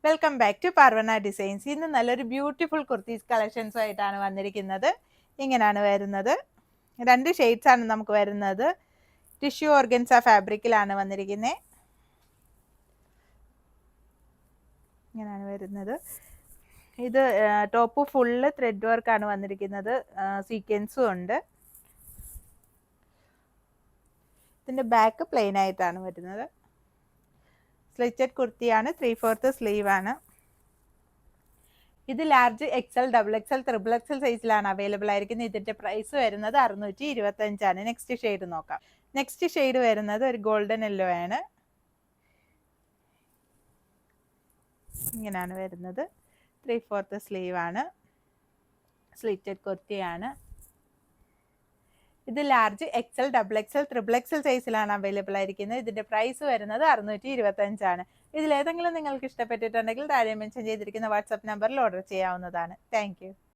Welcome back to Parvana designs. ഇന്ന് നല്ലൊരു beautiful kurtis കളക്ഷൻസും ആയിട്ടാണ് വന്നിരിക്കുന്നത്. ഇങ്ങനെയാണ് വരുന്നത്. 2 ഷെയ്ഡ്സ് ആണ് നമുക്ക് വരുന്നത്. ടിഷ്യൂ ഓർഗൻസ ഫാബ്രിക്കിലാണ് വന്നിരിക്കുന്നത്. ഇങ്ങനെയാണ് വരുന്നത്. ഇത് ടോപ്പ് ഫുള്ള് ത്രെഡ് വർക്കാണ് വന്നിരിക്കുന്നത്. സീക്വൻസും ഉണ്ട്. ഇതിൻ്റെ ബാക്ക് പ്ലെയിൻ ആയിട്ടാണ് വരുന്നത്. സ്ലിറ്റഡ് കുർത്തിയാണ്. 3/4 സ്ലീവ് ആണ്. ഇത് large XL, double XL, triple XL സൈസിലാണ് അവൈലബിൾ ആയിരിക്കുന്നത്. ഇതിന്റെ പ്രൈസ് വരുന്നത് 625 നെക്സ്റ്റ് ഷെയ്ഡ് നോക്കാം. നെക്സ്റ്റ് ഷെയ്ഡ് വരുന്നത് ഒരു ഗോൾഡൻ യെല്ലോ ആണ്. ഇങ്ങനെയാണ് വരുന്നത്. 3/4 സ്ലീവ് ആണ്. സ്ലിറ്റഡ് കുർത്തിയാണ്. ഇത് large XL, double XL, triple XL സൈസിലാണ് അവൈലബിൾ ആയിരിക്കുന്നത്. ഇതിന്റെ പ്രൈസ് വരുന്നത് 625. ഇതിലേതെങ്കിലും നിങ്ങൾക്ക് ഇഷ്ടപ്പെട്ടിട്ടുണ്ടെങ്കിൽ താഴെ മെൻഷൻ ചെയ്തിരിക്കുന്ന വാട്സ്ആപ്പ് നമ്പറിൽ ഓർഡർ ചെയ്യാവുന്നതാണ്. താങ്ക്